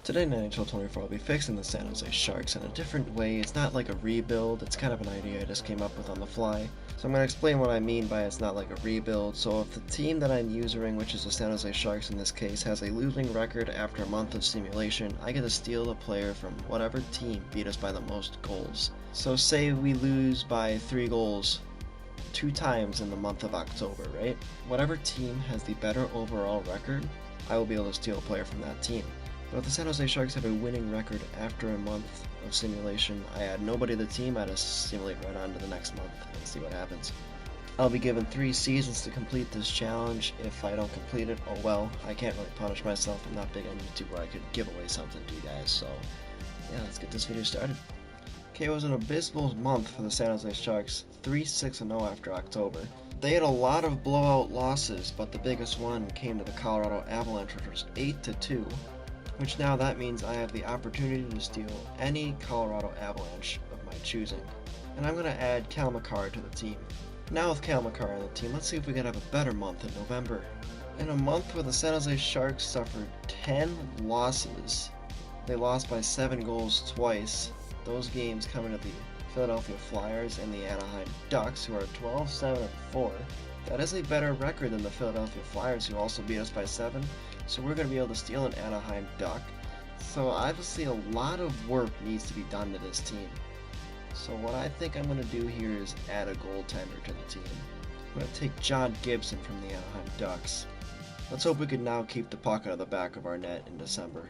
Today in NHL 24, I'll be fixing the San Jose Sharks in a different way. It's not like a rebuild, it's kind of an idea I just came up with on the fly. So I'm going to explain what I mean by it's not like a rebuild. So if the team that I'm using, which is the San Jose Sharks in this case, has a losing record after a month of simulation, I get to steal the player from whatever team beat us by the most goals. So say we lose by 3 goals 2 times in the month of October, right? Whatever team has the better overall record, I will be able to steal a player from that team. But if the San Jose Sharks have a winning record after a month of simulation, I add nobody to the team, I just simulate right on to the next month and see what happens. I'll be given 3 seasons to complete this challenge. If I don't complete it, oh well, I can't really punish myself. I'm not big on YouTube where I could give away something to you guys, so yeah, let's get this video started. Okay, it was an abysmal month for the San Jose Sharks, 3-6-0 after October. They had a lot of blowout losses, but the biggest one came to the Colorado Avalanche, which was 8-2. Which now that means I have the opportunity to steal any Colorado Avalanche of my choosing. And I'm going to add Cale Makar to the team. Now with Cale Makar on the team, let's see if we can have a better month in November. In a month where the San Jose Sharks suffered 10 losses, they lost by 7 goals twice. Those games coming to the Philadelphia Flyers and the Anaheim Ducks, who are 12-7-4. That is a better record than the Philadelphia Flyers, who also beat us by 7. So we're going to be able to steal an Anaheim Duck. So obviously a lot of work needs to be done to this team. So what I think I'm going to do here is add a goaltender to the team. I'm going to take John Gibson from the Anaheim Ducks. Let's hope we can now keep the puck out of the back of our net in December.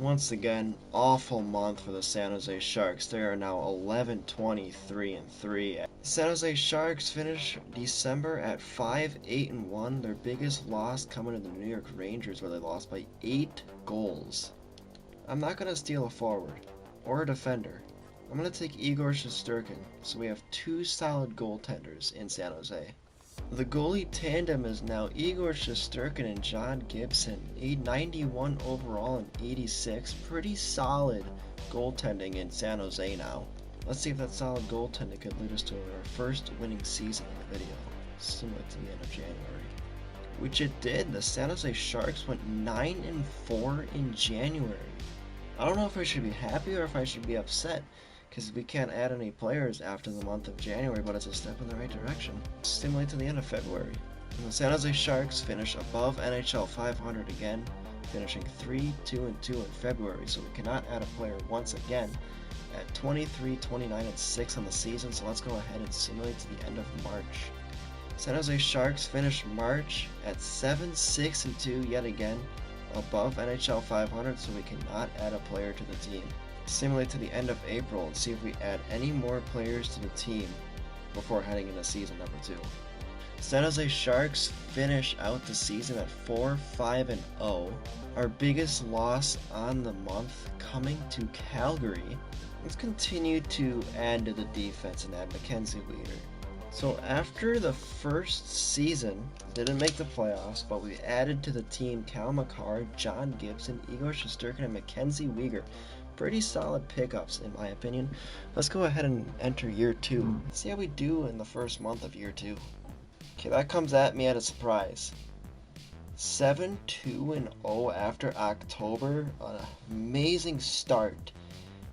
Once again, awful month for the San Jose Sharks. They are now 11-23-3. The San Jose Sharks finish December at 5-8-1. Their biggest loss coming to the New York Rangers, where they lost by 8 goals. I'm not going to steal a forward or a defender. I'm going to take Igor Shesterkin, so we have 2 solid goaltenders in San Jose. The goalie tandem is now Igor Shesterkin and John Gibson, 91 overall and 86. Pretty solid goaltending in San Jose now. Let's see if that solid goaltending could lead us to our first winning season in the video, similar to the end of January. Which it did. The San Jose Sharks went 9-4 in January. I don't know if I should be happy or if I should be upset, because we can't add any players after the month of January, but it's a step in the right direction. Stimulate to the end of February. And the San Jose Sharks finish above NHL 500 again, finishing 3-2-2 in February, so we cannot add a player once again at 23-29-6 on the season, so let's go ahead and simulate to the end of March. San Jose Sharks finish March at 7-6-2 yet again, above NHL 500, so we cannot add a player to the team. Simulate to the end of April and see if we add any more players to the team before heading into season number 2. San Jose Sharks finish out the season at 4-5-0. Our biggest loss on the month coming to Calgary. Let's continue to add to the defense and add Mackenzie Weegar. So after the first season, didn't make the playoffs, but we added to the team Cale Makar, John Gibson, Igor Shesterkin, and Mackenzie Weegar. Pretty solid pickups in my opinion. Let's go ahead and enter year 2. See how we do in the first month of year 2. Okay, that comes at me at a surprise. 7-2-0 after October. An amazing start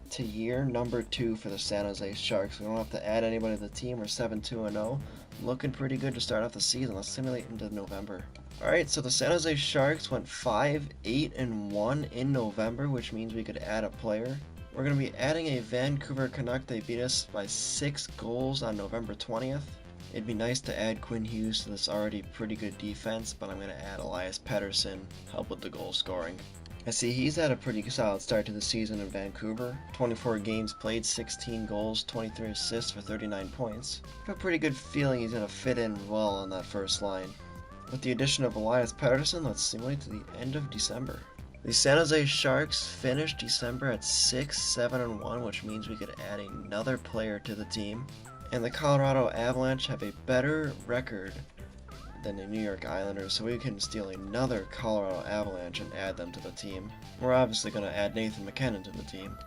to year number 2 for the San Jose Sharks. We don't have to add anybody to the team. We're 7-2-0. Looking pretty good to start off the season. Let's simulate into November. Alright, so the San Jose Sharks went 5-8-1 in November, which means we could add a player. We're going to be adding a Vancouver Canuck. They beat us by 6 goals on November 20th. It'd be nice to add Quinn Hughes to this already pretty good defense, but I'm going to add Elias Pettersson, help with the goal scoring. I see he's had a pretty solid start to the season in Vancouver. 24 games played, 16 goals, 23 assists for 39 points. I have a pretty good feeling he's going to fit in well on that first line. With the addition of Elias Pettersson, let's simulate to the end of December. The San Jose Sharks finished December at 6-7-1, which means we could add another player to the team. And the Colorado Avalanche have a better record than the New York Islanders, so we can steal another Colorado Avalanche and add them to the team. We're obviously going to add Nathan MacKinnon to the team.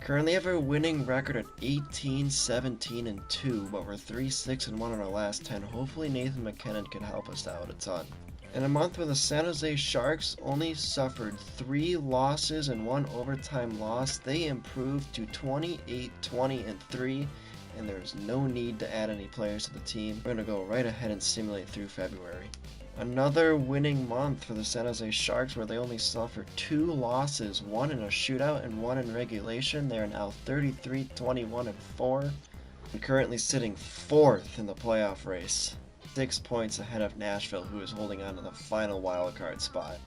Currently have a winning record at 18-17-2, but we're 3-6-1 in our last 10. Hopefully Nathan MacKinnon can help us out a ton. In a month where the San Jose Sharks only suffered 3 losses and 1 overtime loss, they improved to 28, 20, and 3, and there's no need to add any players to the team. We're going to go right ahead and simulate through February. Another winning month for the San Jose Sharks where they only suffered 2 losses, 1 in a shootout and 1 in regulation. They are now 33, 21, and 4, and currently sitting 4th in the playoff race. 6 points ahead of Nashville, who is holding on to the final wildcard spot.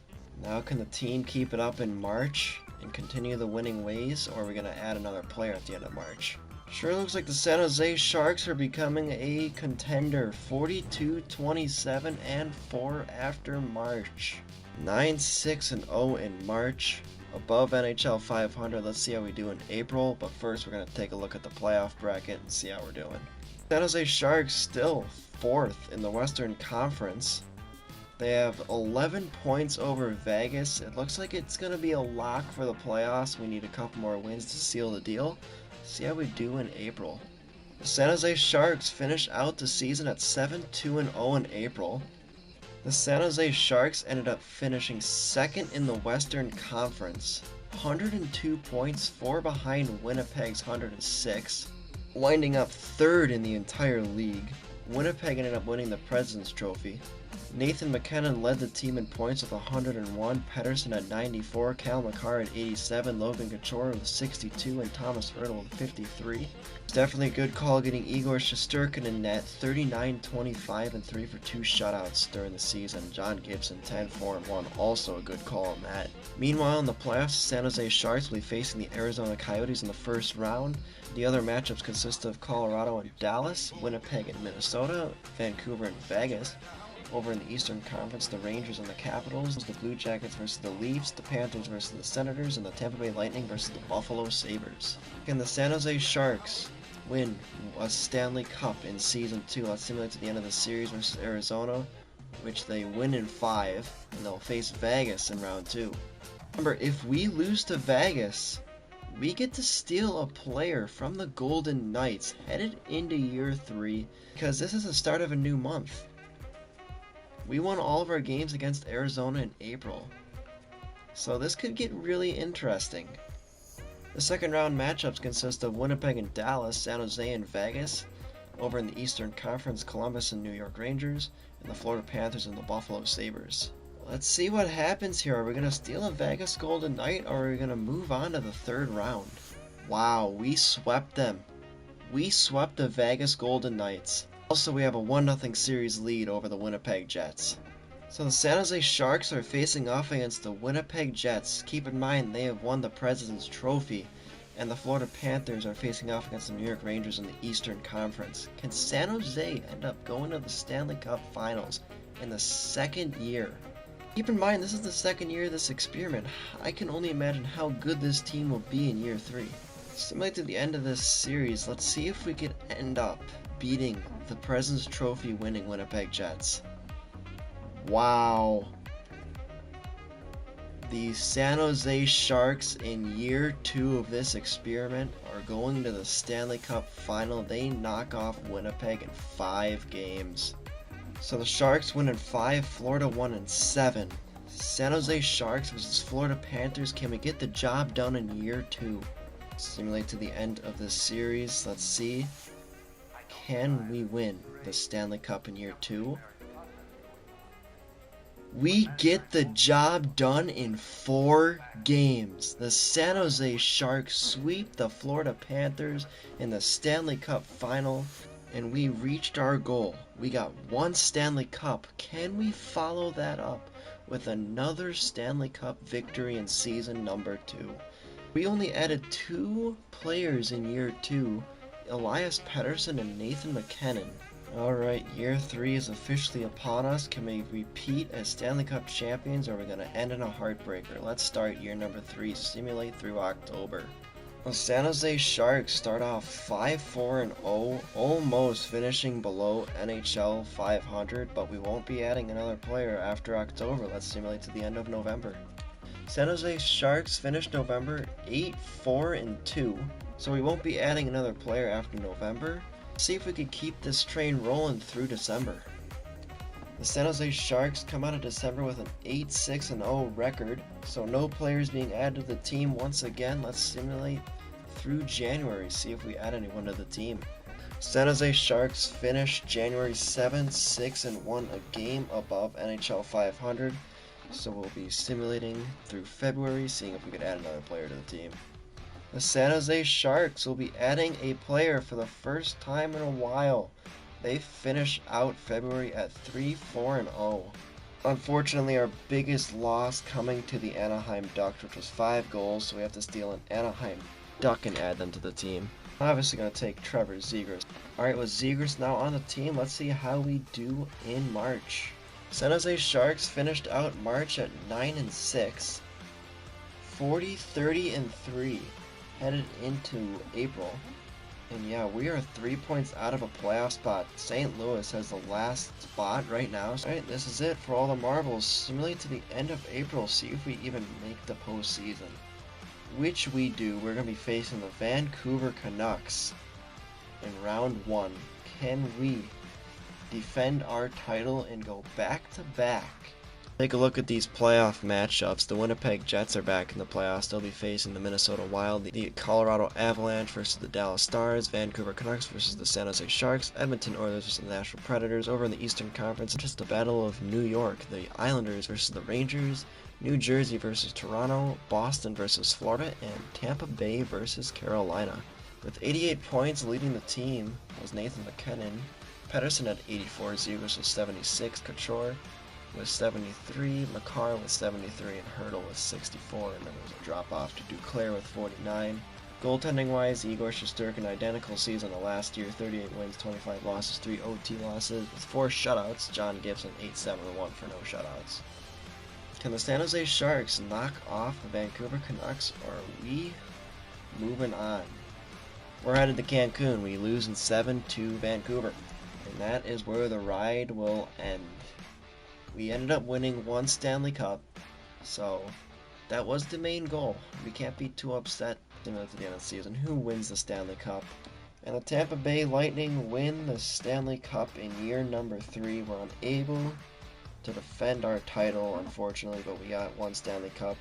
Now can the team keep it up in March and continue the winning ways, or are we going to add another player at the end of March? Sure looks like the San Jose Sharks are becoming a contender. 42, 27, and 4 after March. 9-6-0 in March. Above NHL 500. Let's see how we do in April, but first we're going to take a look at the playoff bracket and see how we're doing. San Jose Sharks still 4th in the Western Conference. They have 11 points over Vegas. It looks like it's going to be a lock for the playoffs. We need a couple more wins to seal the deal. See how we do in April. The San Jose Sharks finish out the season at 7-2-0 in April. The San Jose Sharks ended up finishing 2nd in the Western Conference. 102 points, 4 behind Winnipeg's 106. Winding up 3rd in the entire league. Winnipeg ended up winning the President's Trophy. Nathan MacKinnon led the team in points with 101, Pettersson at 94, Cal McCarr at 87, Logan Couture with 62, and Thomas Hertl with 53. It's definitely a good call getting Igor Shesterkin in net, 39, 25, and 3 for 2 shutouts during the season. John Gibson, 10, 4, and 1, also a good call on that. Meanwhile, in the playoffs, San Jose Sharks will be facing the Arizona Coyotes in the first round. The other matchups consist of Colorado and Dallas, Winnipeg and Minnesota, Vancouver and Vegas. Over in the Eastern Conference, the Rangers and the Capitals, the Blue Jackets versus the Leafs, the Panthers versus the Senators, and the Tampa Bay Lightning versus the Buffalo Sabres. Can the San Jose Sharks win a Stanley Cup in Season 2? Let's simulate to the end of the series versus Arizona, which they win in 5, and they'll face Vegas in round 2. Remember, if we lose to Vegas, we get to steal a player from the Golden Knights headed into year 3, because this is the start of a new month. We won all of our games against Arizona in April, so this could get really interesting. The second round matchups consist of Winnipeg and Dallas, San Jose and Vegas. Over in the Eastern Conference, Columbus and New York Rangers, and the Florida Panthers and the Buffalo Sabres. Let's see what happens here. Are we going to steal a Vegas Golden Knight, or are we going to move on to the third round? Wow, we swept them. We swept the Vegas Golden Knights. Also, we have a 1-0 series lead over the Winnipeg Jets. So the San Jose Sharks are facing off against the Winnipeg Jets. Keep in mind, they have won the President's Trophy. And the Florida Panthers are facing off against the New York Rangers in the Eastern Conference. Can San Jose end up going to the Stanley Cup Finals in the 2nd year? Keep in mind, this is the 2nd year of this experiment. I can only imagine how good this team will be in year 3. Similar to the end of this series, let's see if we could end up beating the President's Trophy winning Winnipeg Jets. Wow. The San Jose Sharks in year 2 of this experiment are going to the Stanley Cup Final. They knock off Winnipeg in 5 games. So the Sharks win in 5, Florida won in 7. San Jose Sharks versus Florida Panthers. Can we get the job done in year 2? Simulate to the end of this series. Let's see. Can we win the Stanley Cup in year 2? We get the job done in 4 games. The San Jose Sharks sweep the Florida Panthers in the Stanley Cup Final, and we reached our goal. We got 1 Stanley Cup. Can we follow that up with another Stanley Cup victory in season number 2? We only added 2 players in year 2, Elias Pettersson and Nathan MacKinnon. Alright, year 3 is officially upon us. Can we repeat as Stanley Cup champions, or are we going to end in a heartbreaker? Let's start year number 3, simulate through October. The San Jose Sharks start off 5-4-0, almost finishing below NHL 500, but we won't be adding another player after October. Let's simulate to the end of November. San Jose Sharks finished November 8-4-2, so we won't be adding another player after November. See if we could keep this train rolling through December. The San Jose Sharks come out of December with an 8-6-0 record, so no players being added to the team once again. Let's simulate through January, see if we add anyone to the team. San Jose Sharks finished January 7, 6-1, a game above NHL 500. So we'll be simulating through February, seeing if we could add another player to the team. The San Jose Sharks will be adding a player for the first time in a while. They finish out February at 3-4-0. Unfortunately, our biggest loss coming to the Anaheim Ducks, which was 5 goals, so we have to steal an Anaheim Duck and add them to the team. Obviously going to take Trevor Zegras. Alright, with Zegras now on the team, let's see how we do in March. San Jose Sharks finished out March at 9-6, 40-30-3, headed into April. And yeah, we are 3 points out of a playoff spot. St. Louis has the last spot right now. Alright, this is it for all the marbles. Simulate to the end of April, see if we even make the postseason. Which we do. We're going to be facing the Vancouver Canucks in round 1. Can we defend our title and go back to back? Take a look at these playoff matchups. The Winnipeg Jets are back in the playoffs. They'll be facing the Minnesota Wild, the Colorado Avalanche versus the Dallas Stars, Vancouver Canucks versus the San Jose Sharks, Edmonton Oilers versus the Nashville Predators. Over in the Eastern Conference, just the Battle of New York, the Islanders versus the Rangers, New Jersey versus Toronto, Boston versus Florida, and Tampa Bay versus Carolina. With 88 points leading the team was Nathan MacKinnon, Pedersen at 84, Zegras with 76, Couture with 73, Makar with 73, and Hurdle with 64, and then there was a drop off to Duclair with 49. Goaltending wise, Igor Shesterkin, identical season to last year, 38 wins, 25 losses, 3 OT losses, with 4 shutouts. John Gibson 8-7-1 for no shutouts. Can the San Jose Sharks knock off the Vancouver Canucks, or are we moving on? We're headed to Cancun. We lose in 7 to Vancouver, and that is where the ride will end. We ended up winning 1 Stanley Cup, so that was the main goal. We can't be too upset at the end of the season. Who wins the Stanley Cup? And the Tampa Bay Lightning win the Stanley Cup in year number 3. We're unable to defend our title, unfortunately, but we got 1 Stanley Cup.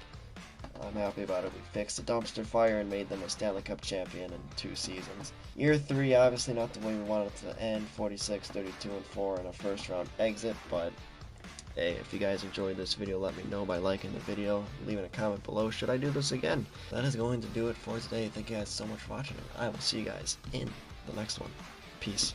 I'm happy about it. We fixed the dumpster fire and made them a Stanley Cup champion in 2 seasons. Year 3, obviously not the way we wanted it to end, 46, 32, and 4 in a first round exit, but hey, if you guys enjoyed this video, let me know by liking the video, leaving a comment below. Should I do this again? That is going to do it for today. Thank you guys so much for watching, and I will see you guys in the next one. Peace.